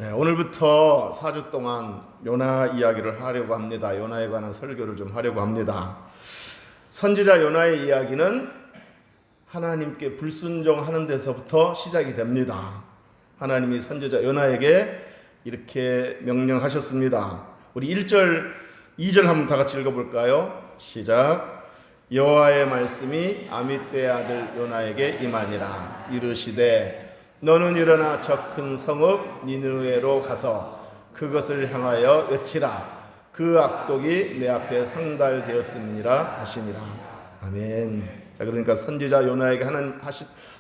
네, 오늘부터 4주 동안 요나 이야기를 하려고 합니다. 요나에 관한 설교를 좀 하려고 합니다. 선지자 요나의 이야기는 하나님께 불순종하는 데서부터 시작이 됩니다. 하나님이 선지자 요나에게 이렇게 명령하셨습니다. 우리 1절, 2절 한번 다 같이 읽어볼까요? 시작. 여호와의 말씀이 아미떼의 아들 요나에게 임하니라. 이르시되 너는 일어나 저 큰 성읍 니느웨로 가서 그것을 향하여 외치라. 그 악독이 내 앞에 상달되었음이니라 하시니라. 아멘. 자, 그러니까 선지자 요나에게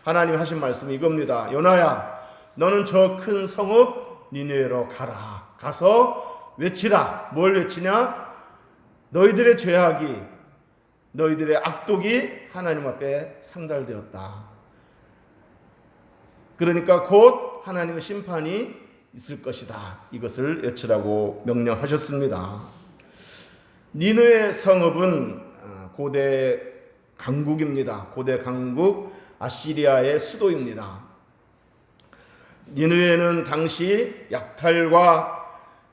하나님 하신 말씀이 이겁니다. 요나야, 너는 저 큰 성읍 니느웨로 가라. 가서 외치라. 뭘 외치냐? 너희들의 죄악이, 너희들의 악독이 하나님 앞에 상달되었다. 그러니까 곧 하나님의 심판이 있을 것이다. 이것을 외치라고 명령하셨습니다. 니느웨 성읍은 고대 강국입니다. 고대 강국 아시리아의 수도입니다. 니느웨는 당시 약탈과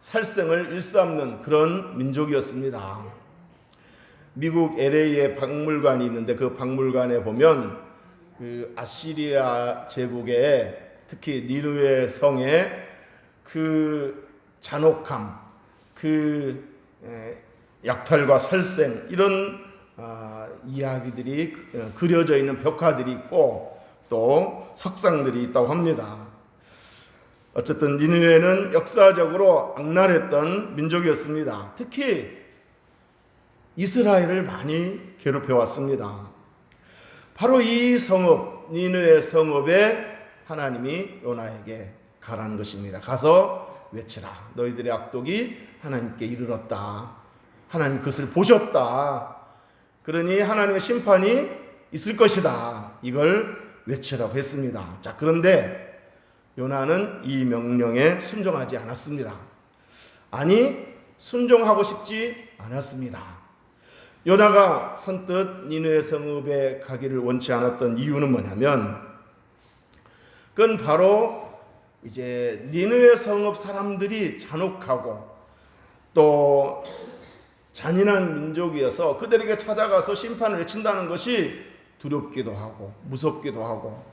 살생을 일삼는 그런 민족이었습니다. 미국 LA에 박물관이 있는데 그 박물관에 보면 그 아시리아 제국의 특히 니느웨 성의 그 잔혹함, 그 약탈과 살생 이런 이야기들이 그려져 있는 벽화들이 있고 또 석상들이 있다고 합니다. 어쨌든 니느웨는 역사적으로 악랄했던 민족이었습니다. 특히 이스라엘을 많이 괴롭혀 왔습니다. 바로 이 성읍, 니느웨 성읍에 하나님이 요나에게 가라는 것입니다. 가서 외치라. 너희들의 악독이 하나님께 이르렀다. 하나님 그것을 보셨다. 그러니 하나님의 심판이 있을 것이다. 이걸 외치라고 했습니다. 자, 그런데 요나는 이 명령에 순종하지 않았습니다. 아니, 순종하고 싶지 않았습니다. 요나가 선뜻 니느웨 성읍에 가기를 원치 않았던 이유는 뭐냐면, 그건 바로 이제 니느웨 성읍 사람들이 잔혹하고 또 잔인한 민족이어서 그들에게 찾아가서 심판을 외친다는 것이 두렵기도 하고 무섭기도 하고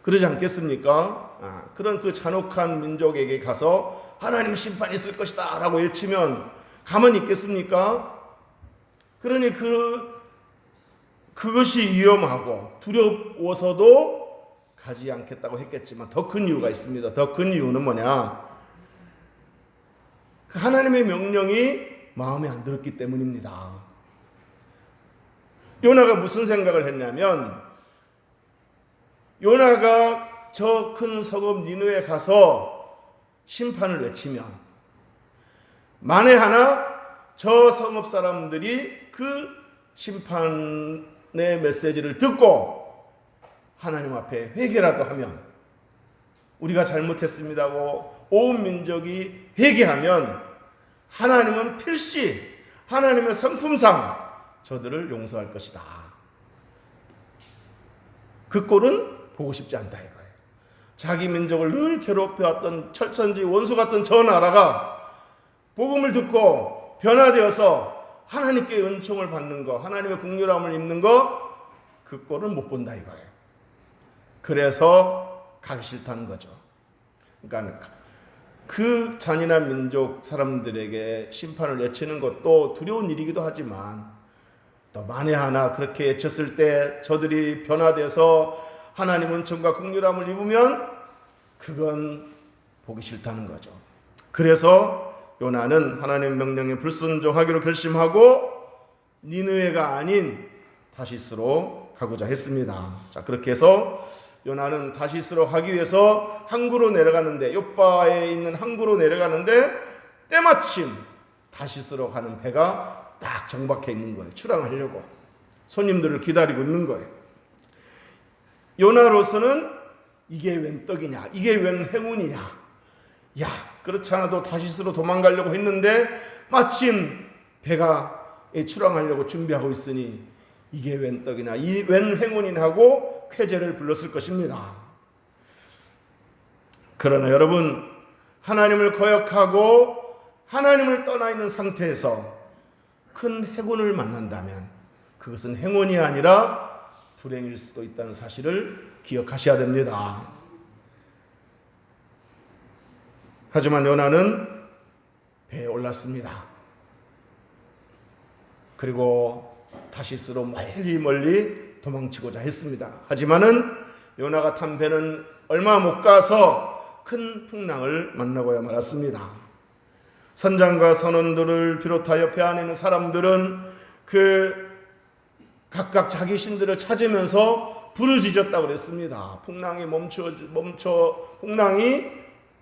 그러지 않겠습니까? 그런 그 잔혹한 민족에게 가서 하나님 심판이 있을 것이다 라고 외치면 가만히 있겠습니까? 그러니 그것이 위험하고 두려워서도 가지 않겠다고 했겠지만 더 큰 이유가 있습니다. 더 큰 이유는 뭐냐? 하나님의 명령이 마음에 안 들었기 때문입니다. 요나가 무슨 생각을 했냐면, 요나가 저 큰 성읍 니느웨에 가서 심판을 외치면 만에 하나 저 성읍 사람들이 그 심판의 메시지를 듣고 하나님 앞에 회개라도 하면, 우리가 잘못했습니다고 온 민족이 회개하면 하나님은 필시 하나님의 성품상 저들을 용서할 것이다. 그 꼴은 보고 싶지 않다 이거예요. 자기 민족을 늘 괴롭혀왔던 철천지 원수 같던 저 나라가 복음을 듣고 변화되어서 하나님께 은총을 받는 거, 하나님의 긍휼함을 입는 거, 그 꼴은 못 본다 이거예요. 그래서 가기 싫다는 거죠. 그러니까 그 잔인한 민족 사람들에게 심판을 외치는 것도 두려운 일이기도 하지만, 또 만에 하나 그렇게 외쳤을 때 저들이 변화돼서 하나님 은총과 긍휼함을 입으면 그건 보기 싫다는 거죠. 그래서 요나는 하나님 명령에 불순종하기로 결심하고 니느웨가 아닌 다시스로 가고자 했습니다. 자, 그렇게 해서 요나는 다시스로 가기 위해서 항구로 내려가는데, 요바에 있는 항구로 내려가는데 때마침 다시스로 가는 배가 딱 정박해 있는 거예요. 출항하려고 손님들을 기다리고 있는 거예요. 요나로서는 이게 웬 떡이냐, 이게 웬 행운이냐. 야, 그렇지 않아도 다시스로 도망가려고 했는데 마침 배가 출항하려고 준비하고 있으니 이게 웬 떡이냐, 이 웬 행운이냐 하고 쾌재를 불렀을 것입니다. 그러나 여러분, 하나님을 거역하고 하나님을 떠나 있는 상태에서 큰 행운을 만난다면 그것은 행운이 아니라 불행일 수도 있다는 사실을 기억하셔야 됩니다. 하지만 요나는 배에 올랐습니다. 그리고 다시스로 멀리 도망치고자 했습니다. 하지만은 요나가 탄 배는 얼마 못 가서 큰 풍랑을 만나고야 말았습니다. 선장과 선원들을 비롯하여 배 안에 있는 사람들은 각각 자기 신들을 찾으면서 부르짖었다고 그랬습니다. 풍랑이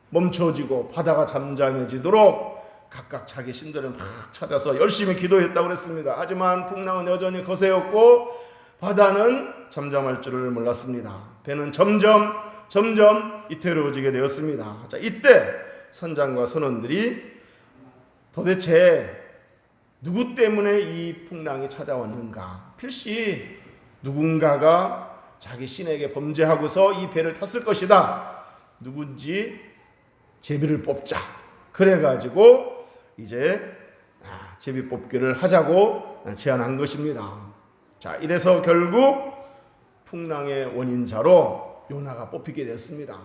멈춰지고 바다가 잠잠해지도록 각각 자기 신들을 막 찾아서 열심히 기도했다고 그랬습니다. 하지만 풍랑은 여전히 거세었고 바다는 잠잠할 줄을 몰랐습니다. 배는 점점 이태로워지게 되었습니다. 자, 이때 선장과 선원들이 도대체 누구 때문에 이 풍랑이 찾아왔는가? 필시 누군가가 자기 신에게 범죄하고서 이 배를 탔을 것이다. 누군지 제비를 뽑자. 그래가지고 이제 제비 뽑기를 하자고 제안한 것입니다. 자, 이래서 결국 풍랑의 원인자로 요나가 뽑히게 됐습니다.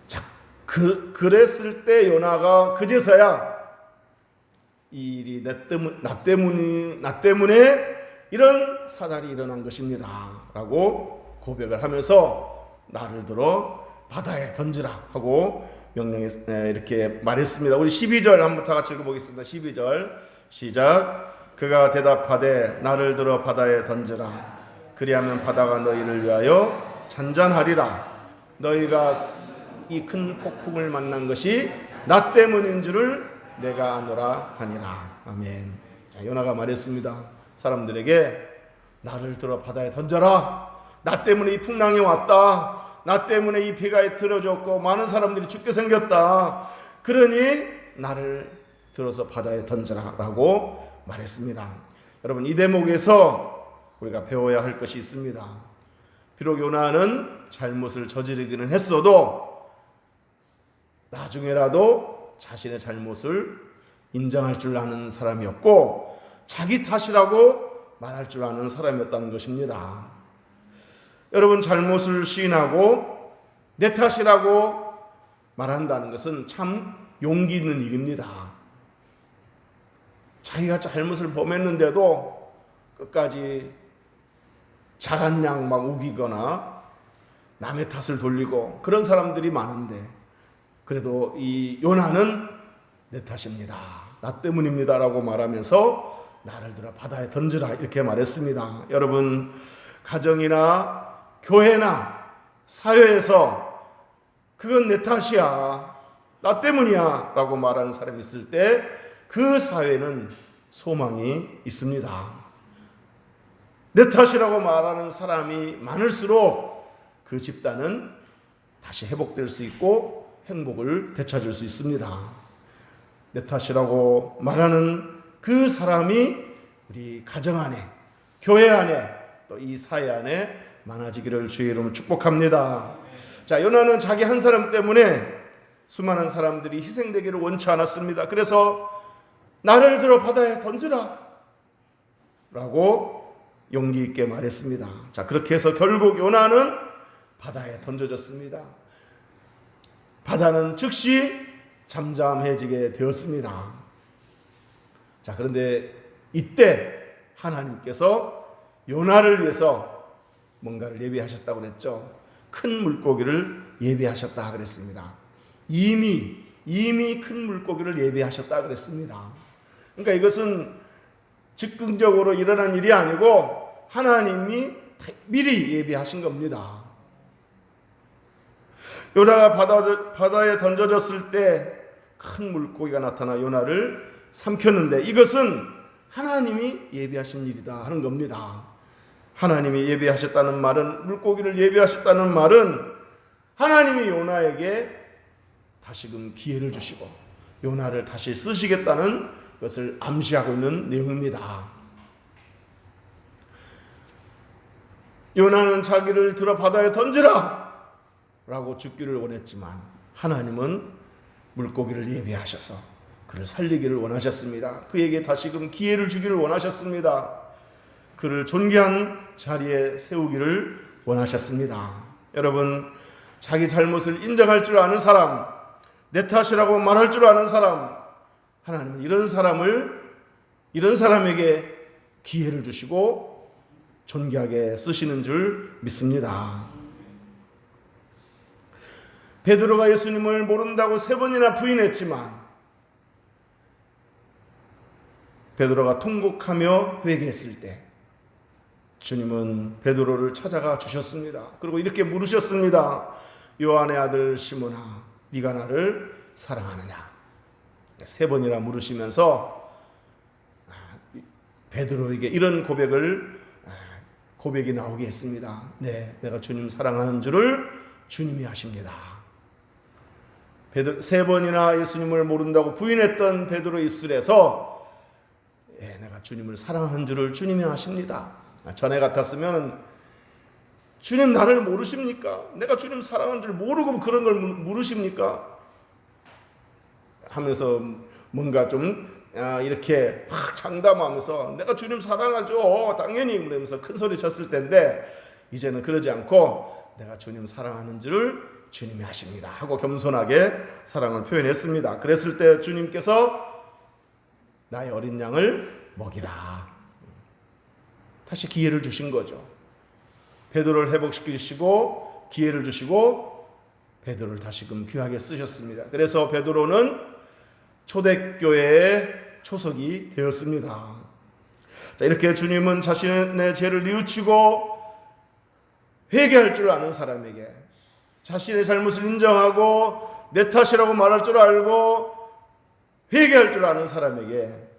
자, 그랬을 때 요나가 그제서야 이 일이 나 때문에 이런 사달이 일어난 것입니다 라고 고백을 하면서 나를 들어 바다에 던지라 하고 이렇게 말했습니다. 우리 12절 한번 다 같이 읽어보겠습니다. 12절 시작. 그가 대답하되 나를 들어 바다에 던지라. 그리하면 바다가 너희를 위하여 잔잔하리라. 너희가 이 큰 폭풍을 만난 것이 나 때문인 줄을 내가 아노라 하니라. 아멘. 자, 요나가 말했습니다. 사람들에게 나를 들어 바다에 던져라. 나 때문에 이 풍랑이 왔다. 나 때문에 이 배가 틀어졌고 많은 사람들이 죽게 생겼다. 그러니 나를 들어서 바다에 던져라 라고 말했습니다. 여러분, 이 대목에서 우리가 배워야 할 것이 있습니다. 비록 요나는 잘못을 저지르기는 했어도 나중에라도 자신의 잘못을 인정할 줄 아는 사람이었고 자기 탓이라고 말할 줄 아는 사람이었다는 것입니다. 여러분, 잘못을 시인하고 내 탓이라고 말한다는 것은 참 용기 있는 일입니다. 자기가 잘못을 범했는데도 끝까지 잘한 양 막 우기거나 남의 탓을 돌리고 그런 사람들이 많은데 그래도 이 요나는 내 탓입니다. 나 때문입니다 라고 말하면서 나를 들어 바다에 던지라 이렇게 말했습니다. 여러분, 가정이나 교회나 사회에서 그건 내 탓이야, 나 때문이야 라고 말하는 사람이 있을 때 그 사회는 소망이 있습니다. 내 탓이라고 말하는 사람이 많을수록 그 집단은 다시 회복될 수 있고 행복을 되찾을 수 있습니다. 내 탓이라고 말하는 그 사람이 우리 가정 안에, 교회 안에, 또 이 사회 안에 많아지기를 주의 이름으로 축복합니다. 자, 요나는 자기 한 사람 때문에 수많은 사람들이 희생되기를 원치 않았습니다. 그래서 나를 들어 바다에 던지라 라고 용기 있게 말했습니다. 자, 그렇게 해서 결국 요나는 바다에 던져졌습니다. 바다는 즉시 잠잠해지게 되었습니다. 자, 그런데 이때 하나님께서 요나를 위해서 뭔가를 예비하셨다고 그랬죠. 큰 물고기를 예비하셨다 그랬습니다. 이미 큰 물고기를 예비하셨다 그랬습니다. 그러니까 이것은 즉흥적으로 일어난 일이 아니고 하나님이 미리 예비하신 겁니다. 요나가 바다에 던져졌을 때 큰 물고기가 나타나 요나를 삼켰는데 이것은 하나님이 예비하신 일이다 하는 겁니다. 하나님이 예비하셨다는 말은, 물고기를 예비하셨다는 말은 하나님이 요나에게 다시금 기회를 주시고 요나를 다시 쓰시겠다는 것을 암시하고 있는 내용입니다. 요나는 자기를 들어 바다에 던지라 라고 죽기를 원했지만 하나님은 물고기를 예비하셔서 그를 살리기를 원하셨습니다. 그에게 다시금 기회를 주기를 원하셨습니다. 그를 존귀한 자리에 세우기를 원하셨습니다. 여러분, 자기 잘못을 인정할 줄 아는 사람, 내 탓이라고 말할 줄 아는 사람, 하나님은 이런 사람에게 기회를 주시고 존귀하게 쓰시는 줄 믿습니다. 베드로가 예수님을 모른다고 3번이나 부인했지만 베드로가 통곡하며 회개했을 때 주님은 베드로를 찾아가 주셨습니다. 그리고 이렇게 물으셨습니다. 요한의 아들 시몬아, 네가 나를 사랑하느냐? 3번이나 물으시면서 베드로에게 이런 고백이 나오게 했습니다. 네, 내가 주님 사랑하는 줄을 주님이 아십니다. 3번이나 예수님을 모른다고 부인했던 베드로 입술에서 내가 주님을 사랑하는 줄을 주님이 아십니다. 전에 같았으면 주님 나를 모르십니까? 내가 주님 사랑하는 줄 모르고 그런 걸 물으십니까? 하면서 뭔가 좀 이렇게 막 장담하면서 내가 주님 사랑하죠 당연히 그러면서 큰 소리 쳤을 텐데 이제는 그러지 않고 내가 주님 사랑하는 줄을 주님이 아십니다 하고 겸손하게 사랑을 표현했습니다. 그랬을 때 주님께서 나의 어린 양을 먹이라, 다시 기회를 주신 거죠. 베드로를 회복시키시고 기회를 주시고 베드로를 다시금 귀하게 쓰셨습니다. 그래서 베드로는 초대교회의 초석이 되었습니다. 자, 이렇게 주님은 자신의 죄를 뉘우치고 회개할 줄 아는 사람에게, 자신의 잘못을 인정하고 내 탓이라고 말할 줄 알고 회개할 줄 아는 사람에게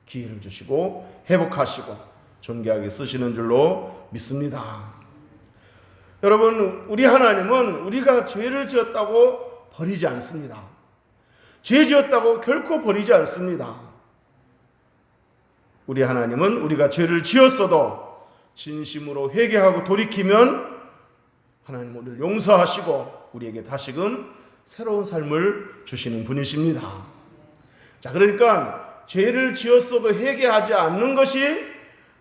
기회를 주시고 회복하시고 존귀하게 쓰시는 줄로 믿습니다. 여러분, 우리 하나님은 우리가 죄를 지었다고 버리지 않습니다. 죄 지었다고 결코 버리지 않습니다. 우리 하나님은 우리가 죄를 지었어도 진심으로 회개하고 돌이키면 하나님 우리를 용서하시고 우리에게 다시금 새로운 삶을 주시는 분이십니다. 자, 그러니까 죄를 지었어도 회개하지 않는 것이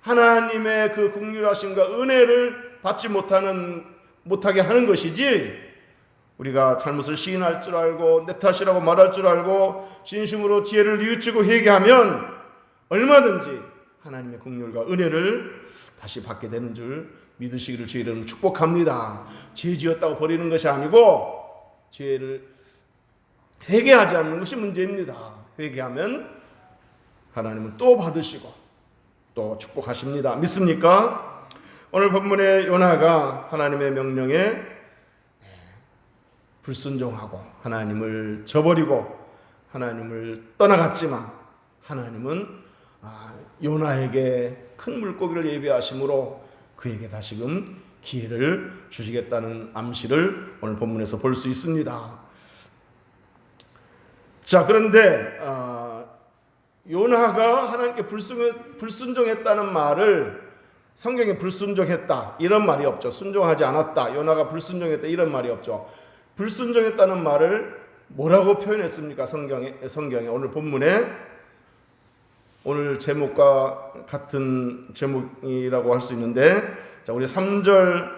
하나님의 그 긍휼하심과 은혜를 받지 못하게 하는 것이지, 우리가 잘못을 시인할 줄 알고 내 탓이라고 말할 줄 알고 진심으로 지혜를 뉘우치고 회개하면 얼마든지 하나님의 긍휼과 은혜를 다시 받게 되는 줄 믿으시기를 주의 이름으로 축복합니다. 죄 지었다고 버리는 것이 아니고 죄를 회개하지 않는 것이 문제입니다. 회개하면 하나님은 또 받으시고 또 축복하십니다. 믿습니까? 오늘 본문의 요나가 하나님의 명령에 불순종하고 하나님을 저버리고 하나님을 떠나갔지만 하나님은 요나에게 큰 물고기를 예비하심으로 그에게 다시금 기회를 주시겠다는 암시를 오늘 본문에서 볼 수 있습니다. 자, 그런데 요나가 하나님께 불순종했다는 말을 성경에 불순종했다 이런 말이 없죠. 순종하지 않았다, 요나가 불순종했다 이런 말이 없죠. 불순종했다는 말을 뭐라고 표현했습니까? 성경에 오늘 본문에 오늘 제목과 같은 제목이라고 할 수 있는데, 자, 우리 3절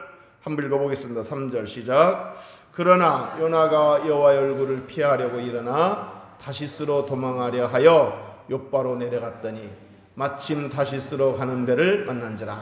한번 읽어보겠습니다. 3절 시작. 그러나 요나가 여호와의 얼굴을 피하려고 일어나 다시스로 도망하려 하여 욥바로 내려갔더니 마침 다시스로 가는 배를 만난지라.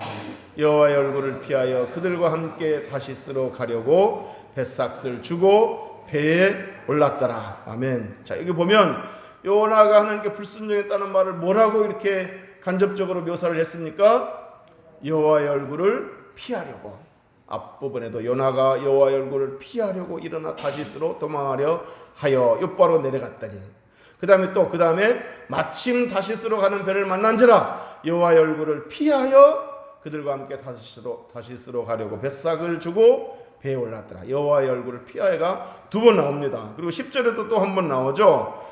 여호와의 얼굴을 피하여 그들과 함께 다시스로 가려고 뱃삭을 주고 배에 올랐더라. 아멘. 자, 여기 보면 요나가 하나님께 불순종했다는 말을 뭐라고 이렇게 간접적으로 묘사를 했습니까? 여호와의 얼굴을 피하려고. 앞부분에도 요나가 여호와의 얼굴을 피하려고 일어나 다시스로 도망하려 하여 욥바로 내려갔더니, 그 다음에 마침 다시스로 가는 배를 만난지라. 여호와의 얼굴을 피하여 그들과 함께 다시스로 가려고 뱃삭을 주고 배에 올랐더라. 여호와의 얼굴을 피하여가 2번 나옵니다. 그리고 10절에도 또 한 번 나오죠.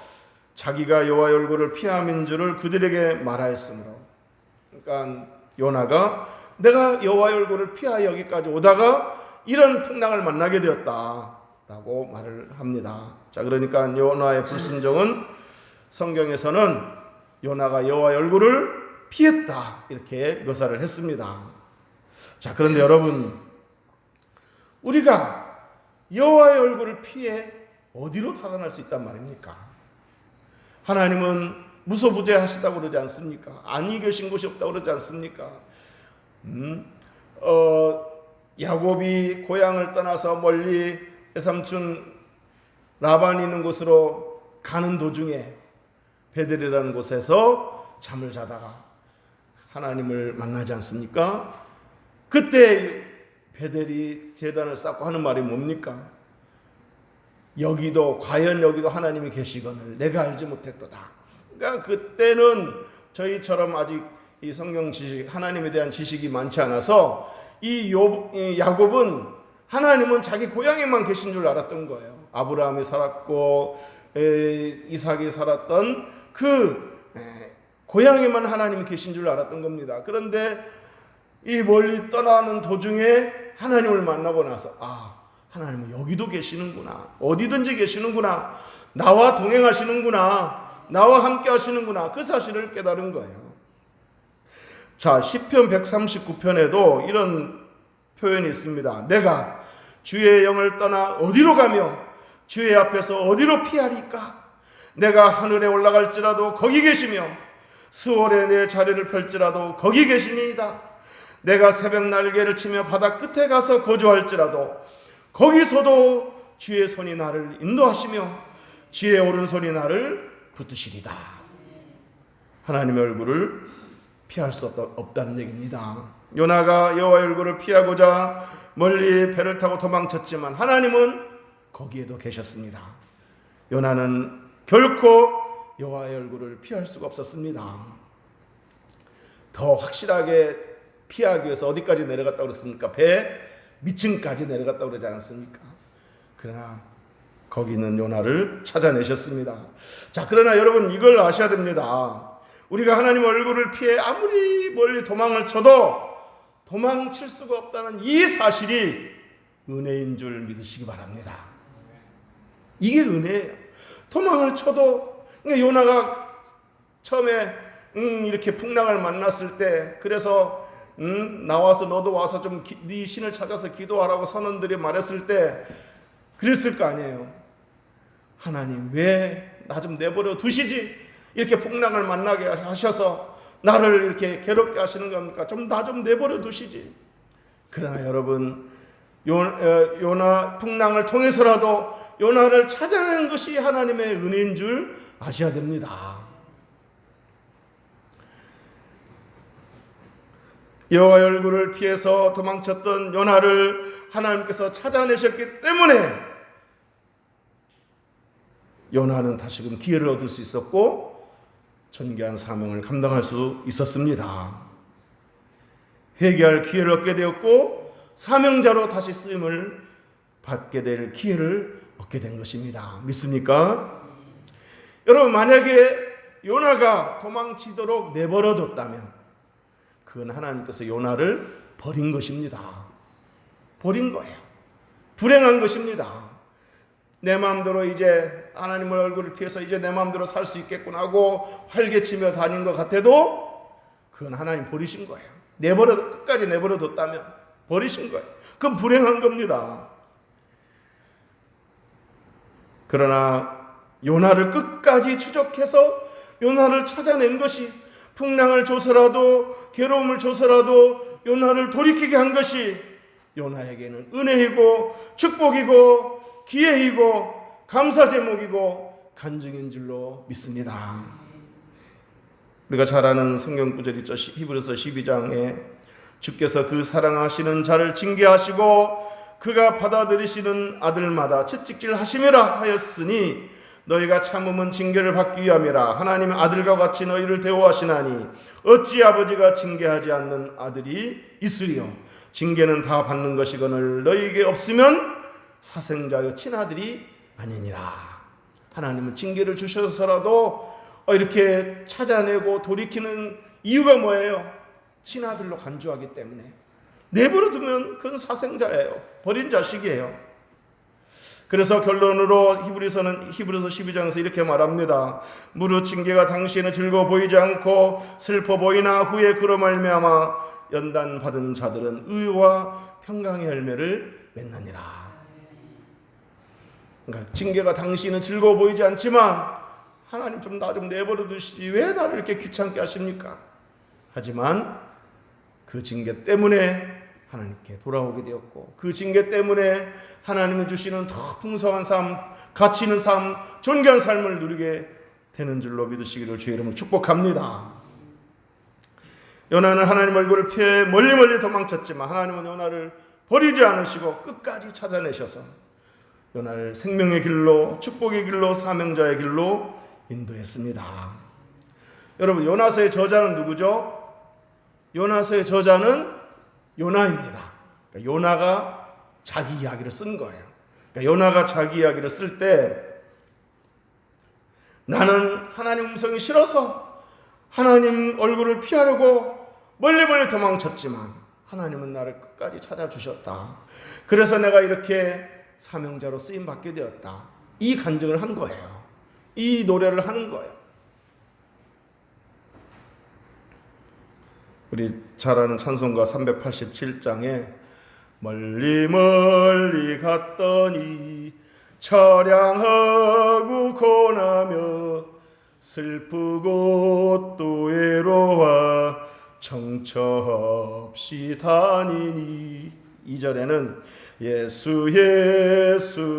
자기가 여호와의 얼굴을 피함인 줄을 그들에게 말하였으므로. 그러니까 요나가 내가 여호와의 얼굴을 피하여 여기까지 오다가 이런 풍랑을 만나게 되었다라고 말을 합니다. 자, 그러니까 요나의 불순종은 성경에서는 요나가 여호와의 얼굴을 피했다 이렇게 묘사를 했습니다. 자, 그런데 여러분, 우리가 여호와의 얼굴을 피해 어디로 달아날 수 있단 말입니까? 하나님은 무소부재하시다고 그러지 않습니까? 안위 계신 곳이 없다고 그러지 않습니까? 야곱이 고향을 떠나서 멀리 외삼촌 라반이 있는 곳으로 가는 도중에 베델이라는 곳에서 잠을 자다가 하나님을 만나지 않습니까? 그때 베델이 제단을 쌓고 하는 말이 뭡니까? 과연 여기도 하나님이 계시거늘 내가 알지 못했도다. 그러니까 그때는 저희처럼 아직 이 성경 지식, 하나님에 대한 지식이 많지 않아서 이 야곱은 하나님은 자기 고향에만 계신 줄 알았던 거예요. 아브라함이 살았고 이삭이 살았던 그 고향에만 하나님이 계신 줄 알았던 겁니다. 그런데 이 멀리 떠나는 도중에 하나님을 만나고 나서 하나님은 여기도 계시는구나, 어디든지 계시는구나, 나와 동행하시는구나, 나와 함께 하시는구나, 그 사실을 깨달은 거예요. 자, 시편 139편에도 이런 표현이 있습니다. 내가 주의 영을 떠나 어디로 가며 주의 앞에서 어디로 피하리까? 내가 하늘에 올라갈지라도 거기 계시며 수월에 내 자리를 펼지라도 거기 계시니이다. 내가 새벽 날개를 치며 바다 끝에 가서 거주할지라도 거기서도 주의 손이 나를 인도하시며 주의 오른손이 나를 붙드시리다. 하나님의 얼굴을 피할 수 없다는 얘기입니다. 요나가 여호와의 얼굴을 피하고자 멀리 배를 타고 도망쳤지만 하나님은 거기에도 계셨습니다. 요나는 결코 여호와의 얼굴을 피할 수가 없었습니다. 더 확실하게 피하기 위해서 어디까지 내려갔다고 그랬습니까? 배 밑층까지 내려갔다고 그러지 않았습니까? 그러나 거기는 요나를 찾아내셨습니다. 자, 그러나 여러분 이걸 아셔야 됩니다. 우리가 하나님 얼굴을 피해 아무리 멀리 도망을 쳐도 도망칠 수가 없다는 이 사실이 은혜인 줄 믿으시기 바랍니다. 이게 은혜예요. 도망을 쳐도, 그러니까 요나가 처음에 이렇게 풍랑을 만났을 때, 그래서 나와서 너도 와서 좀 네 신을 찾아서 기도하라고 선원들이 말했을 때 그랬을 거 아니에요. 하나님 왜 나 좀 내버려 두시지? 이렇게 풍랑을 만나게 하셔서 나를 이렇게 괴롭게 하시는 겁니까? 나 좀 내버려 두시지. 그러나 여러분, 요나 풍랑을 통해서라도 요나를 찾아내는 것이 하나님의 은혜인 줄 아셔야 됩니다. 여호와의 얼굴을 피해서 도망쳤던 요나를 하나님께서 찾아내셨기 때문에 요나는 다시금 기회를 얻을 수 있었고 존귀한 사명을 감당할 수 있었습니다. 회개할 기회를 얻게 되었고 사명자로 다시 쓰임을 받게 될 기회를 얻게 된 것입니다. 믿습니까? 여러분, 만약에 요나가 도망치도록 내버려뒀다면 그건 하나님께서 요나를 버린 것입니다. 버린 거예요. 불행한 것입니다. 내 마음대로 이제 하나님의 얼굴을 피해서 이제 내 마음대로 살 수 있겠구나 하고 활개치며 다닌 것 같아도 그건 하나님 버리신 거예요. 끝까지 내버려뒀다면 버리신 거예요. 그건 불행한 겁니다. 그러나 요나를 끝까지 추적해서 요나를 찾아낸 것이, 풍랑을 줘서라도 괴로움을 줘서라도 요나를 돌이키게 한 것이 요나에게는 은혜이고 축복이고 기회이고 감사 제목이고 간증인 줄로 믿습니다. 우리가 잘 아는 성경 구절 있죠. 히브리서 12장에 주께서 그 사랑하시는 자를 징계하시고 그가 받아들이시는 아들마다 채찍질 하심이라 하였으니 너희가 참음은 징계를 받기 위함이라. 하나님의 아들과 같이 너희를 대우하시나니 어찌 아버지가 징계하지 않는 아들이 있으리요. 징계는 다 받는 것이거늘 너희에게 없으면 사생자여 친아들이 아니니라. 하나님은 징계를 주셔서라도 이렇게 찾아내고 돌이키는 이유가 뭐예요? 친아들로 간주하기 때문에, 내버려 두면 그건 사생자예요. 버린 자식이에요. 그래서 결론으로 히브리서 12장에서 이렇게 말합니다. 무릇 징계가 당시에는 즐거워 보이지 않고 슬퍼 보이나 후에 그로 말미암아 연단받은 자들은 의와 평강의 열매를 맺느니라. 그러니까 징계가 당시에는 즐거워 보이지 않지만 하나님 좀 나 좀 내버려 두시지 왜 나를 이렇게 귀찮게 하십니까? 하지만 그 징계 때문에 하나님께 돌아오게 되었고, 그 징계 때문에 하나님이 주시는 더 풍성한 삶, 가치 있는 삶, 존귀한 삶을 누리게 되는 줄로 믿으시기를 주의 이름으로 축복합니다. 요나는 하나님 얼굴을 피해 멀리 도망쳤지만 하나님은 요나를 버리지 않으시고 끝까지 찾아내셔서 요나를 생명의 길로, 축복의 길로, 사명자의 길로 인도했습니다. 여러분, 요나서의 저자는 누구죠? 요나서의 저자는 요나입니다. 그러니까 요나가 자기 이야기를 쓴 거예요. 그러니까 요나가 자기 이야기를 쓸 때 나는 하나님 음성이 싫어서 하나님 얼굴을 피하려고 멀리 도망쳤지만 하나님은 나를 끝까지 찾아주셨다. 그래서 내가 이렇게 사명자로 쓰임받게 되었다. 이 간증을 한 거예요. 이 노래를 하는 거예요. 우리 잘 아는 찬송가 387장에 멀리 갔더니 처량하고 고나며 슬프고 또 외로워 정처 없이 다니니, 2절에는 예수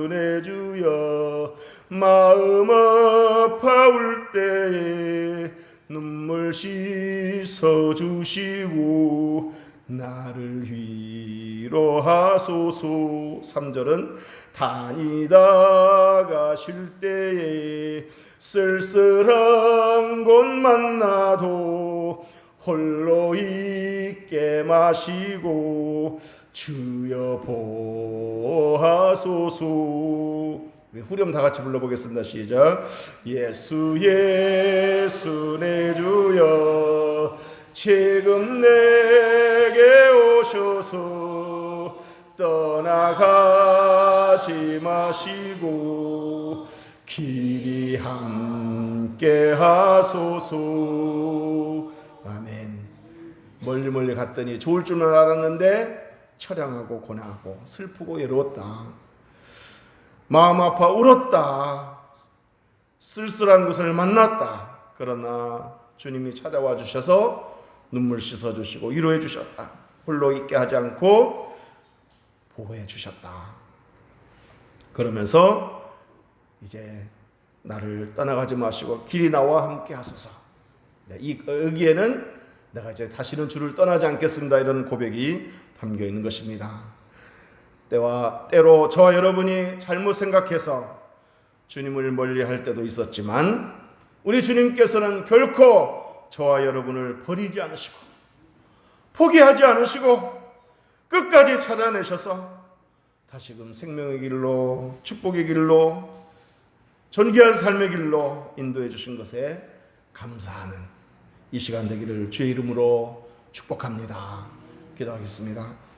내 주여 마음 아파올 때에 눈물 씻어 주시고 나를 위로하소서. 3절은 다니다가 쉴 때에 쓸쓸한 곳 만나도 홀로 있게 마시고 주여 보하소서. 우리 후렴 다 같이 불러보겠습니다. 시작. 예수 내 주여 지금 내게 오셔서 떠나가지 마시고 길이 함께 하소서. 아멘. 멀리 갔더니 좋을 줄은 알았는데 처량하고 고나하고 슬프고 외로웠다. 마음 아파 울었다. 쓸쓸한 곳을 만났다. 그러나 주님이 찾아와 주셔서 눈물 씻어주시고 위로해 주셨다. 홀로 있게 하지 않고 보호해 주셨다. 그러면서 이제 나를 떠나가지 마시고 길이 나와 함께 하소서. 여기에는 내가 이제 다시는 주를 떠나지 않겠습니다. 이런 고백이 담겨 있는 것입니다. 때로 저와 여러분이 잘못 생각해서 주님을 멀리할 때도 있었지만 우리 주님께서는 결코 저와 여러분을 버리지 않으시고 포기하지 않으시고 끝까지 찾아내셔서 다시금 생명의 길로, 축복의 길로, 존귀한 삶의 길로 인도해 주신 것에 감사하는 이 시간 되기를 주의 이름으로 축복합니다. 기도하겠습니다.